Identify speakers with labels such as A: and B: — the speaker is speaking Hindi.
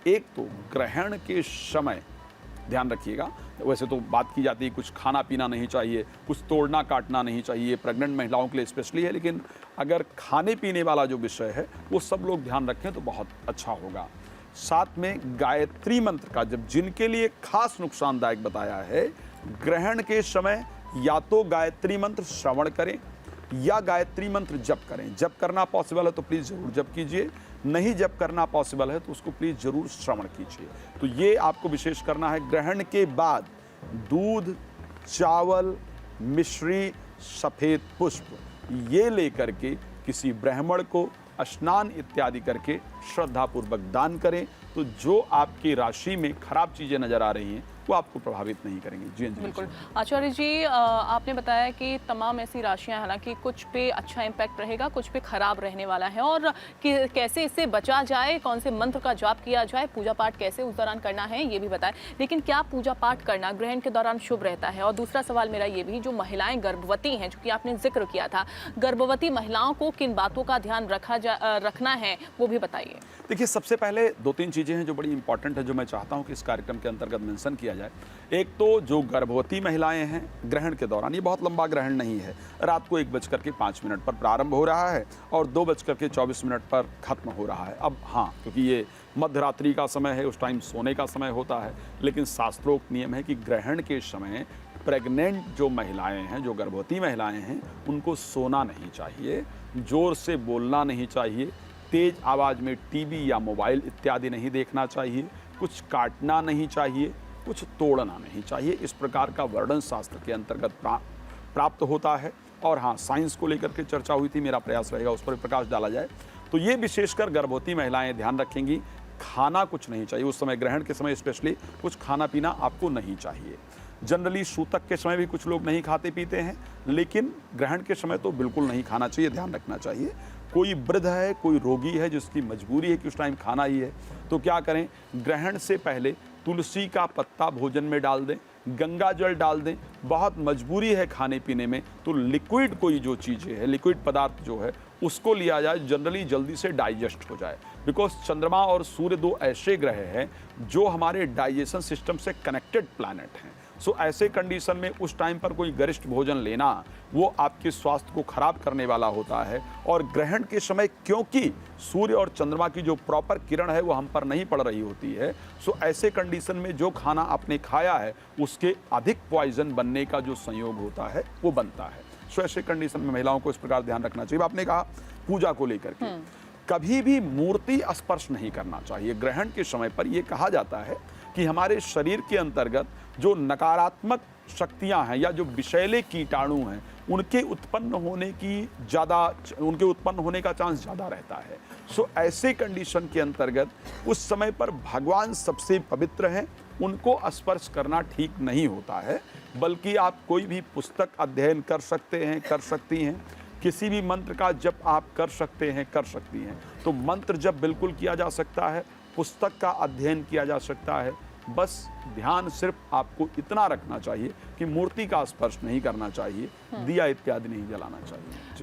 A: एक तो ग्रहण के समय ध्यान रखिएगा, वैसे तो बात की जाती है कुछ खाना पीना नहीं चाहिए, कुछ तोड़ना काटना नहीं चाहिए, प्रेग्नेंट महिलाओं के लिए स्पेशली है, लेकिन अगर खाने पीने वाला जो विषय है वो सब लोग ध्यान रखें तो बहुत अच्छा होगा। साथ में गायत्री मंत्र का, जब जिनके लिए खास नुकसानदायक बताया है, ग्रहण के समय या तो गायत्री मंत्र श्रवण करें या गायत्री मंत्र जप करें। जप करना पॉसिबल है तो प्लीज़ ज़रूर जप कीजिए, नहीं जप करना पॉसिबल है तो उसको प्लीज़ ज़रूर श्रवण कीजिए। तो ये आपको विशेष करना है। ग्रहण के बाद दूध, चावल, मिश्री, सफ़ेद पुष्प ये लेकर के किसी ब्राह्मण को स्नान इत्यादि करके श्रद्धापूर्वक दान करें, तो जो आपकी राशि में खराब चीज़ें नज़र आ रही हैं वो आपको प्रभावित नहीं करेंगे। जी
B: बिल्कुल। आचार्य जी, आपने बताया कि तमाम ऐसी राशियां, हालांकि कुछ पे अच्छा इम्पैक्ट रहेगा, कुछ पे खराब रहने वाला है, और कैसे इससे बचा जाए, कौन से मंत्र का जाप किया जाए, पूजा पाठ कैसे उस दौरान करना है, ये भी बताएं। लेकिन क्या पूजा पाठ करना ग्रहण के दौरान शुभ रहता है? और दूसरा सवाल मेरा ये भी, जो महिलाएं गर्भवती हैं, चूंकि आपने जिक्र किया था, गर्भवती महिलाओं को किन बातों का ध्यान रखना है वो भी बताइए।
A: देखिए, सबसे पहले 2-3 चीज़ें हैं जो बड़ी इंपॉर्टेंट है, जो मैं चाहता हूं कि इस कार्यक्रम के अंतर्गत मेंशन किया जाए। एक तो जो गर्भवती महिलाएं हैं, ग्रहण के दौरान, ये बहुत लंबा ग्रहण नहीं है, रात को 1:05 पर प्रारंभ हो रहा है और 2:24 पर खत्म हो रहा है। अब हाँ, क्योंकि ये मध्य रात्रि का समय है, उस टाइम सोने का समय होता है, लेकिन शास्त्रोक्त नियम है कि ग्रहण के समय प्रेग्नेंट जो महिलाएं हैं, जो गर्भवती महिलाएं हैं, उनको सोना नहीं चाहिए, जोर से बोलना नहीं चाहिए, तेज आवाज़ में टीवी या मोबाइल इत्यादि नहीं देखना चाहिए, कुछ काटना नहीं चाहिए, कुछ तोड़ना नहीं चाहिए। इस प्रकार का वर्णन शास्त्र के अंतर्गत प्राप्त होता है। और हाँ, साइंस को लेकर के चर्चा हुई थी, मेरा प्रयास रहेगा उस पर प्रकाश डाला जाए। तो ये विशेषकर गर्भवती महिलाएं ध्यान रखेंगी, खाना कुछ नहीं चाहिए उस समय, ग्रहण के समय स्पेशली कुछ खाना पीना आपको नहीं चाहिए। जनरली सूतक के समय भी कुछ लोग नहीं खाते पीते हैं, लेकिन ग्रहण के समय तो बिल्कुल नहीं खाना चाहिए, ध्यान रखना चाहिए। कोई वृद्ध है, कोई रोगी है जिसकी मजबूरी है कि उस टाइम खाना ही है, तो क्या करें, ग्रहण से पहले तुलसी का पत्ता भोजन में डाल दें, गंगा जल डाल दें। बहुत मजबूरी है खाने पीने में तो लिक्विड कोई जो चीज़ें है, लिक्विड पदार्थ जो है उसको लिया जाए, जनरली जल्दी से डाइजेस्ट हो जाए। बिकॉज चंद्रमा और सूर्य 2 ऐसे ग्रह हैं जो हमारे डाइजेशन सिस्टम से कनेक्टेड प्लैनेट हैं। सो ऐसे कंडीशन में उस टाइम पर कोई गरिष्ठ भोजन लेना वो आपके स्वास्थ्य को खराब करने वाला होता है। और ग्रहण के समय क्योंकि सूर्य और चंद्रमा की जो प्रॉपर किरण है वो हम पर नहीं पड़ रही होती है, सो ऐसे कंडीशन में जो खाना आपने खाया है उसके अधिक पॉइजन बनने का जो संयोग होता है वो बनता है। सो ऐसे कंडीशन में महिलाओं को इस प्रकार ध्यान रखना चाहिए। आपने कहा पूजा को लेकर के, कभी भी मूर्ति स्पर्श नहीं करना चाहिए। ग्रहण के समय पर यह कहा जाता है कि हमारे शरीर के अंतर्गत जो नकारात्मक शक्तियां हैं या जो विषैले कीटाणु हैं उनके उत्पन्न होने का चांस ज़्यादा रहता है। सो ऐसे कंडीशन के अंतर्गत उस समय पर भगवान सबसे पवित्र हैं, उनको स्पर्श करना ठीक नहीं होता है। बल्कि आप कोई भी पुस्तक अध्ययन कर सकते हैं, कर सकती हैं, किसी भी मंत्र का जप आप कर सकते हैं, कर सकती हैं। तो मंत्र जप बिल्कुल किया जा सकता है, पुस्तक का अध्ययन किया जा सकता है। बस ध्यान सिर्फ आपको इतना रखना चाहिए कि मूर्ति का स्पर्श नहीं करना चाहिए, दिया इत्यादि नहीं जलाना चाहिए।